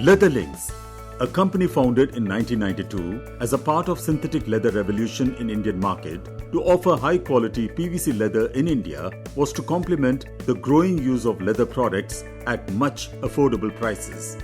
Leatherlinks, a company founded in 1992 as a part of synthetic leather revolution in Indian market to offer high quality PVC leather in India, was to complement the growing use of leather products at much affordable prices.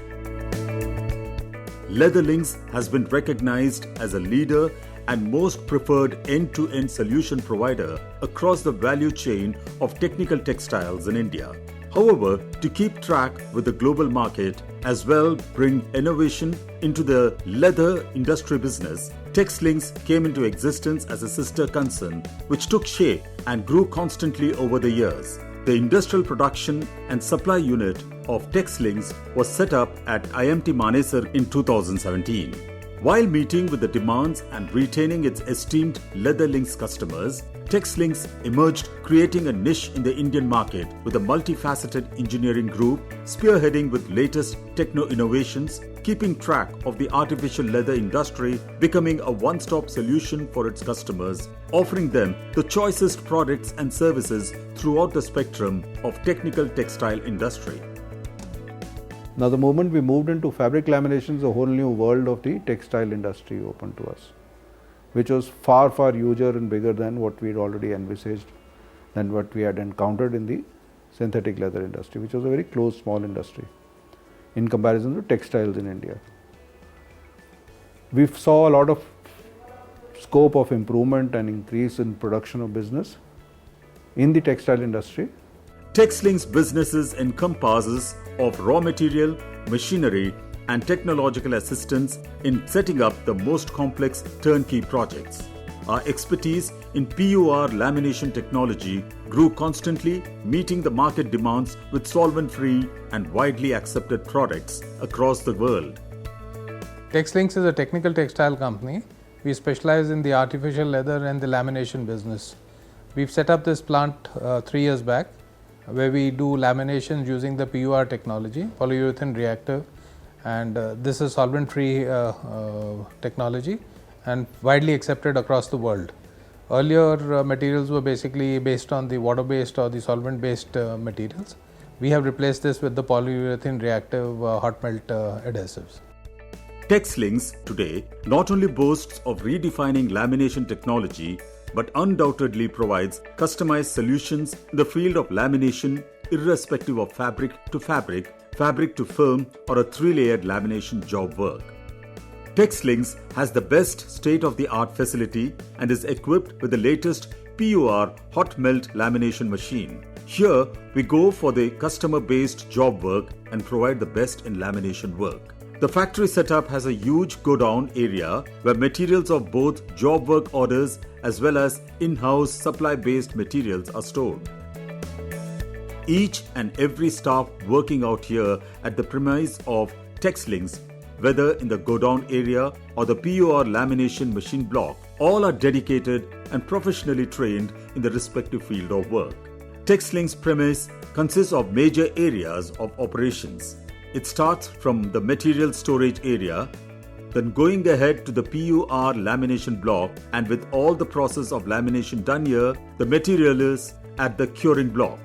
Leatherlinks has been recognized as a leader and most preferred end-to-end solution provider across the value chain of technical textiles in India. However, to keep track with the global market as well bring innovation into the leather industry business, TexLinks came into existence as a sister concern which took shape and grew constantly over the years. The industrial production and supply unit of TexLinks was set up at IMT Manesar in 2017. While meeting with the demands and retaining its esteemed Leatherlinks customers, TexLinks emerged, creating a niche in the Indian market with a multifaceted engineering group spearheading with latest techno innovations, keeping track of the artificial leather industry, becoming a one-stop solution for its customers, offering them the choicest products and services throughout the spectrum of technical textile industry. Now the moment we moved into fabric laminations, a whole new world of the textile industry opened to us, which was far huger and bigger than what we had already envisaged, than what we had encountered in the synthetic leather industry, which was a very closed small industry in comparison to textiles in India. We saw a lot of scope of improvement and increase in production of business in the textile industry. TexLinks businesses encompasses of raw material, machinery and technological assistance in setting up the most complex turnkey projects. Our expertise in PUR lamination technology grew constantly, meeting the market demands with solvent-free and widely accepted products across the world. TexLinks is a technical textile company. We specialize in the artificial leather and the lamination business. We've set up this plant 3 years back, where we do laminations using the PUR technology, polyurethane reactive, and this is solvent-free technology and widely accepted across the world. Earlier materials were basically based on the water-based or the solvent-based materials. We have replaced this with the polyurethane reactive hot melt adhesives. TexLinks today not only boasts of redefining lamination technology, but undoubtedly provides customized solutions in the field of lamination irrespective of fabric to film or a 3-layered lamination job work. TexLinks has the best state-of-the-art facility and is equipped with the latest PUR hot melt lamination machine. Here we go for the customer-based job work and provide the best in lamination work. The factory setup has a huge go-down area where materials of both job work orders as well as in-house supply-based materials are stored. Each and every staff working out here at the premise of TexLinks, whether in the go-down area or the PUR lamination machine block, all are dedicated and professionally trained in the respective field of work. TexLinks premise consists of major areas of operations. It starts from the material storage area, then going ahead to the PUR lamination block, and with all the process of lamination done here, the material is at the curing block.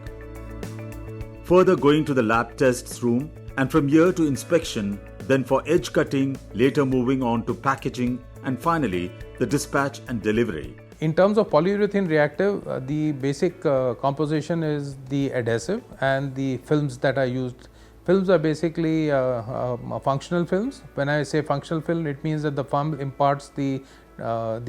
Further going to the lab tests room, and from here to inspection, then for edge cutting, later moving on to packaging, and finally the dispatch and delivery. In terms of polyurethane reactive, the basic composition is the adhesive and the films that are used. Films are basically functional films. When I say functional film, it means that the film imparts the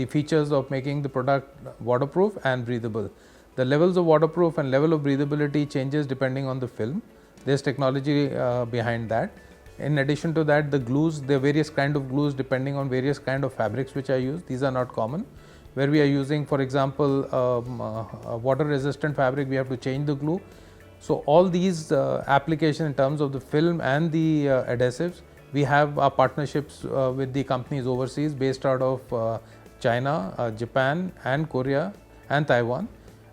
features of making the product waterproof and breathable. The levels of waterproof and level of breathability changes depending on the film. There's technology behind that. In addition to that, the glues, there are various kind of glues depending on various kind of fabrics which are used. These are not common. Where we are using, for example, a water resistant fabric, we have to change the glue. So all these applications in terms of the film and the adhesives, we have our partnerships with the companies overseas based out of China, Japan and Korea and Taiwan,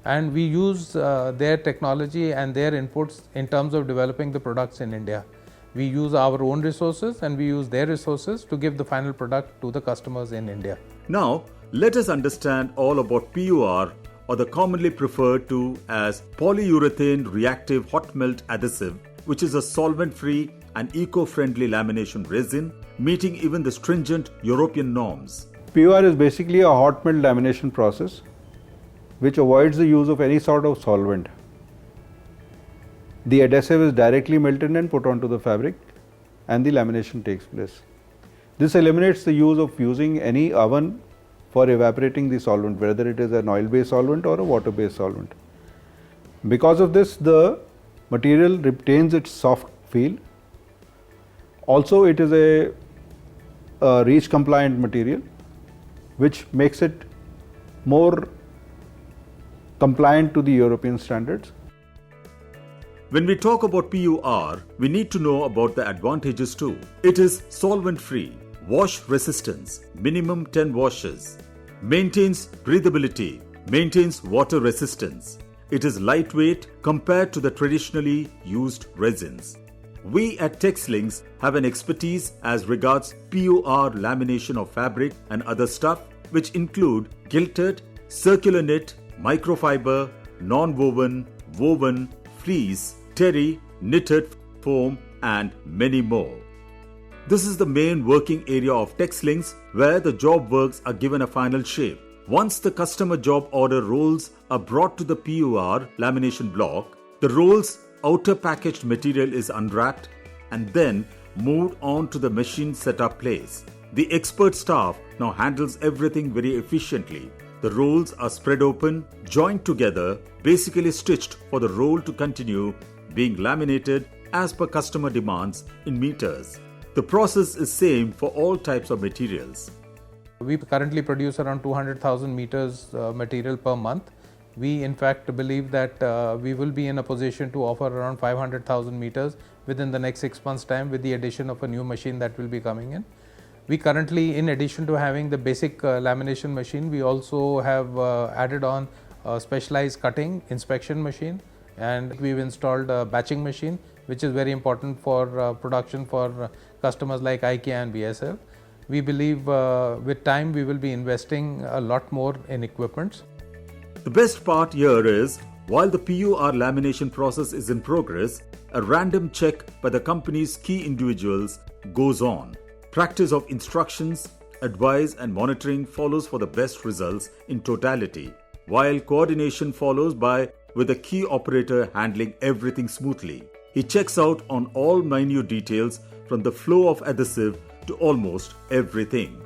and we use their technology and their inputs in terms of developing the products in India. We use our own resources and we use their resources to give the final product to the customers in India. Now let us understand all about PUR, or the commonly referred to as polyurethane reactive hot melt adhesive, which is a solvent-free and eco-friendly lamination resin, meeting even the stringent European norms. PUR is basically a hot melt lamination process which avoids the use of any sort of solvent. The adhesive is directly melted and put onto the fabric and the lamination takes place. This eliminates the use of using any oven for evaporating the solvent, whether it is an oil-based solvent or a water-based solvent. Because of this, the material retains its soft feel. Also, it is a REACH compliant material, which makes it more compliant to the European standards. When we talk about PUR, we need to know about the advantages too. It is solvent-free, wash resistance, minimum 10 washes, maintains breathability, maintains water resistance. It is lightweight compared to the traditionally used resins. We at TexLinks have an expertise as regards PUR lamination of fabric and other stuff, which include gilted, circular knit, microfiber, non-woven, woven, fleece, terry, knitted, foam, and many more. This is the main working area of TexLinks, where the job works are given a final shape. Once the customer job order rolls are brought to the PUR lamination block, the roll's outer packaged material is unwrapped and then moved on to the machine setup place. The expert staff now handles everything very efficiently. The rolls are spread open, joined together, basically stitched for the roll to continue being laminated as per customer demands in meters. The process is same for all types of materials. We currently produce around 200,000 meters material per month. We in fact believe that we will be in a position to offer around 500,000 meters within the next 6 months' time with the addition of a new machine that will be coming in. We currently, in addition to having the basic lamination machine, we also have added on a specialized cutting inspection machine, and we've installed a batching machine, which is very important for production for customers like IKEA and BSL. We believe with time we will be investing a lot more in equipments. The best part here is, while the PUR lamination process is in progress, a random check by the company's key individuals goes on. Practice of instructions, advice and monitoring follows for the best results in totality, while coordination follows with the key operator handling everything smoothly. He checks out on all minute details from the flow of adhesive to almost everything.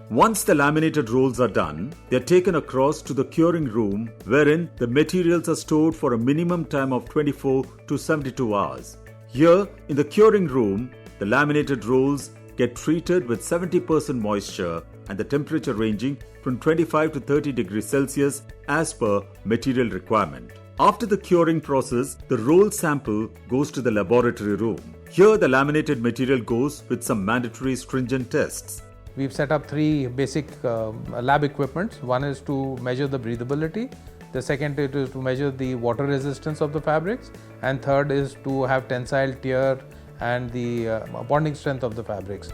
Once the laminated rolls are done, they are taken across to the curing room, wherein the materials are stored for a minimum time of 24 to 72 hours. Here in the curing room, the laminated rolls get treated with 70% moisture and the temperature ranging from 25 to 30 degrees Celsius as per material requirement. After the curing process, the roll sample goes to the laboratory room. Here the laminated material goes with some mandatory stringent tests. We've set up 3 basic lab equipments. One is to measure the breathability, the second is to measure the water resistance of the fabrics, and third is to have tensile tear and the bonding strength of the fabrics.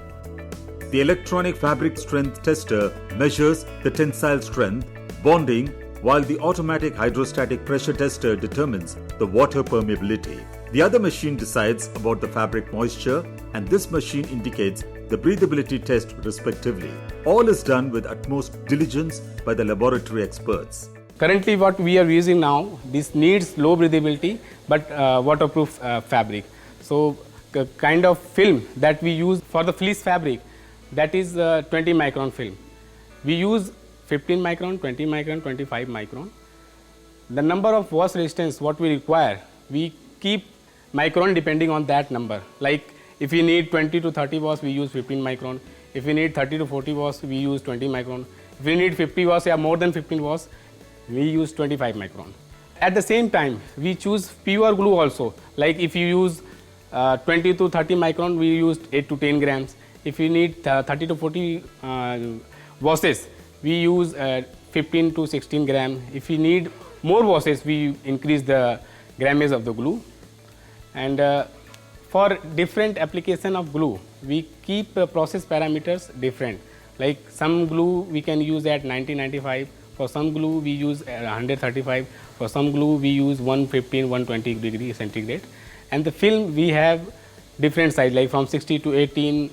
The electronic fabric strength tester measures the tensile strength, bonding, while the automatic hydrostatic pressure tester determines the water permeability. The other machine decides about the fabric moisture, and this machine indicates the breathability test respectively. All is done with utmost diligence by the laboratory experts. Currently what we are using now, this needs low breathability but waterproof fabric. So the kind of film that we use for the fleece fabric, that is 20 micron film. We use 15 micron, 20 micron, 25 micron. The number of wash resistance what we require, we keep micron depending on that number. Like if we need 20 to 30 wash, we use 15 micron. If we need 30 to 40 wash, we use 20 micron. If we need 50 wash or more than 15 wash, we use 25 micron. At the same time, we choose PUR glue also. Like if you use 20 to 30 micron, we use 8 to 10 grams. If you need 30 to 40 washes, we use 15 to 16 gram. If we need more washes, we increase the grammage of the glue. And for different application of glue, we keep process parameters different. Like some glue we can use at 90-95. For some glue we use 135. For some glue we use 115-120 degree centigrade. And the film we have different size, like from 60 to 80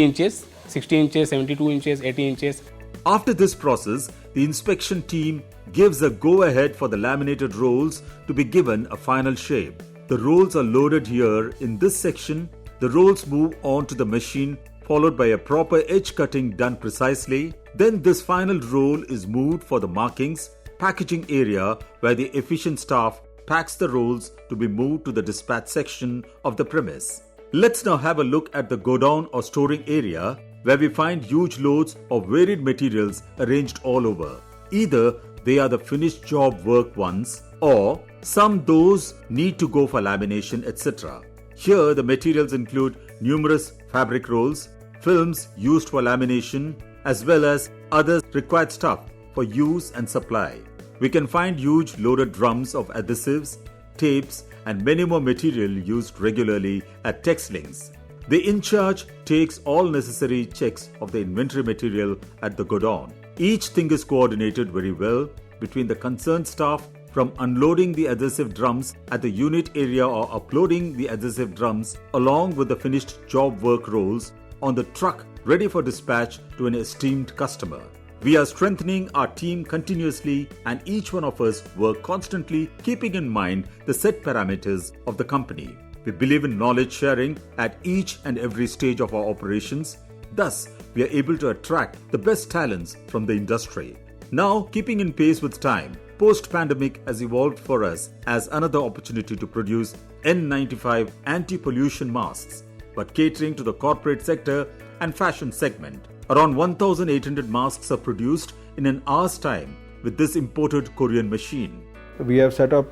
inches, 60 inches, 72 inches, 80 inches. After this process, the inspection team gives a go-ahead for the laminated rolls to be given a final shape. The rolls are loaded here in this section. The rolls move on to the machine, followed by a proper edge cutting done precisely. Then this final roll is moved for the markings, packaging area where the efficient staff packs the rolls to be moved to the dispatch section of the premise. Let's now have a look at the godown or storing area, where we find huge loads of varied materials arranged all over. Either they are the finished job work ones, or some those need to go for lamination, etc. Here the materials include numerous fabric rolls, films used for lamination, as well as other required stuff for use and supply. We can find huge loaded drums of adhesives, tapes, and many more material used regularly at TexLinks. The in-charge takes all necessary checks of the inventory material at the godown. Each thing is coordinated very well between the concerned staff, from unloading the adhesive drums at the unit area or uploading the adhesive drums along with the finished job work rolls on the truck ready for dispatch to an esteemed customer. We are strengthening our team continuously, and each one of us work constantly keeping in mind the set parameters of the company. We believe in knowledge sharing at each and every stage of our operations. Thus, we are able to attract the best talents from the industry. Now, keeping in pace with time, post-pandemic has evolved for us as another opportunity to produce N95 anti-pollution masks, but catering to the corporate sector and fashion segment. Around 1,800 masks are produced in an hour's time with this imported Korean machine. We have set up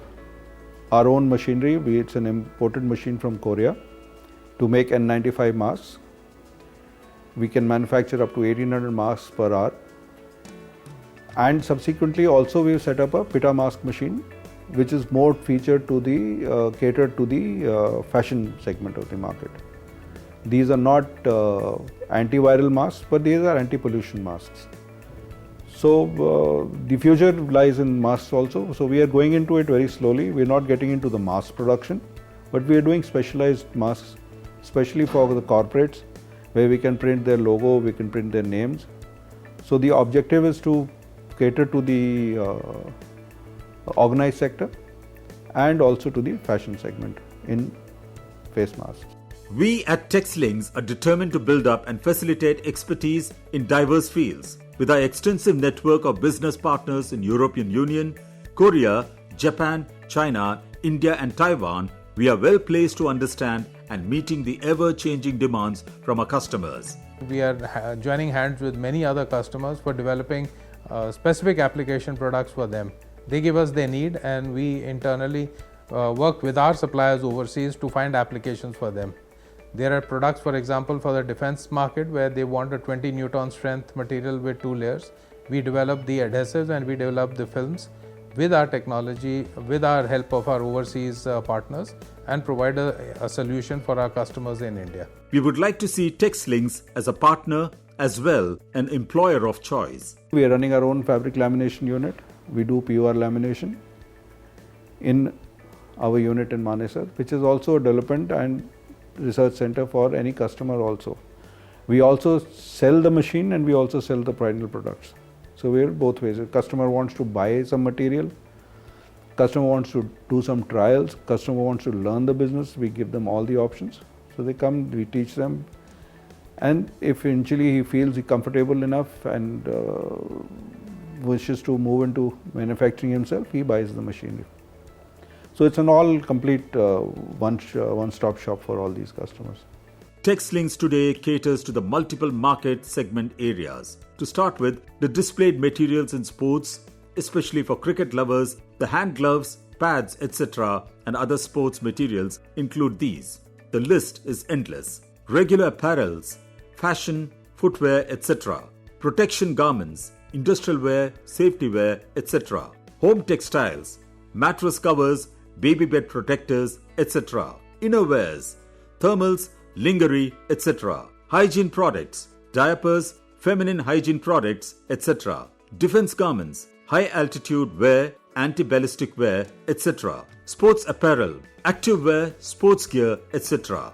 our own machinery. It's an imported machine from Korea to make N95 masks. We can manufacture up to 1,800 masks per hour. And subsequently also we have set up a Pitta mask machine, which is more featured to the catered to the fashion segment of the market. These are not antiviral masks, but these are anti-pollution masks. So the future lies in masks also. So we are going into it very slowly. We are not getting into the mass production, but we are doing specialized masks, especially for the corporates, where we can print their logo, we can print their names. So the objective is to cater to the organized sector and also to the fashion segment in face masks. We at TexLinks are determined to build up and facilitate expertise in diverse fields. With our extensive network of business partners in European Union, Korea, Japan, China, India and Taiwan, we are well placed to understand and meeting the ever-changing demands from our customers. We are joining hands with many other customers for developing specific application products for them. They give us their need, and we internally work with our suppliers overseas to find applications for them. There are products, for example, for the defense market where they want a 20 Newton strength material with 2 layers. We develop the adhesives and we develop the films with our technology, with our help of our overseas partners, and provide a solution for our customers in India. We would like to see TexLinks as a partner as well an employer of choice. We are running our own fabric lamination unit. We do PUR lamination in our unit in Manesar, which is also a development and research center for any customer also. We also sell the machine and we also sell the final products. So we are both ways. A customer wants to buy some material, customer wants to do some trials, customer wants to learn the business, we give them all the options. So they come, we teach them, and if eventually he feels comfortable enough and wishes to move into manufacturing himself, he buys the machinery. So it's an all complete one-stop shop for all these customers. TexLinks today caters to the multiple market segment areas. To start with, the displayed materials in sports, especially for cricket lovers, the hand gloves, pads, etc. and other sports materials include these. The list is endless. Regular apparels, fashion, footwear, etc. Protection garments, industrial wear, safety wear, etc. Home textiles, mattress covers, baby bed protectors, etc. Innerwears, thermals, lingerie, etc. Hygiene products, diapers, feminine hygiene products, etc. Defense garments, high altitude wear, anti-ballistic wear, etc. Sports apparel, active wear, sports gear, etc.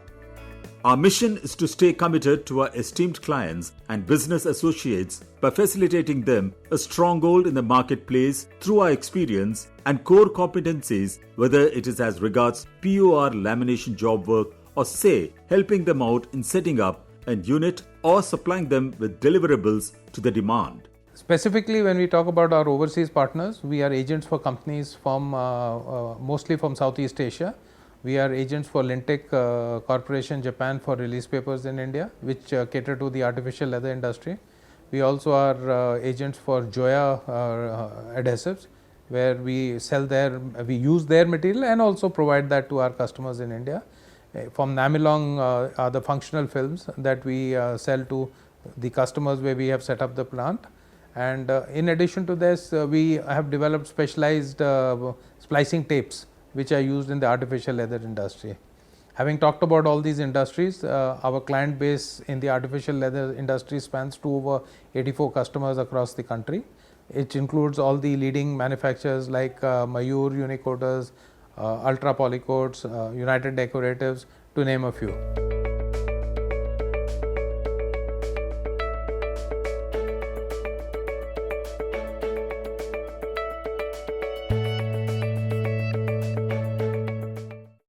Our mission is to stay committed to our esteemed clients and business associates by facilitating them a stronghold in the marketplace through our experience and core competencies, whether it is as regards POR lamination job work or say helping them out in setting up a unit or supplying them with deliverables to the demand. Specifically, when we talk about our overseas partners, we are agents for companies from mostly from Southeast Asia. We are agents for Lintec Corporation Japan for release papers in India, which cater to the artificial leather industry. We also are agents for Joya adhesives, where we use their material and also provide that to our customers in India. From Namilong are the functional films that we sell to the customers where we have set up the plant. And in addition to this, we have developed specialized splicing tapes which are used in the artificial leather industry. Having talked about all these industries, our client base in the artificial leather industry spans to over 84 customers across the country. It includes all the leading manufacturers like Mayur Unicoaters, Ultra Polycoats, United Decoratives, to name a few.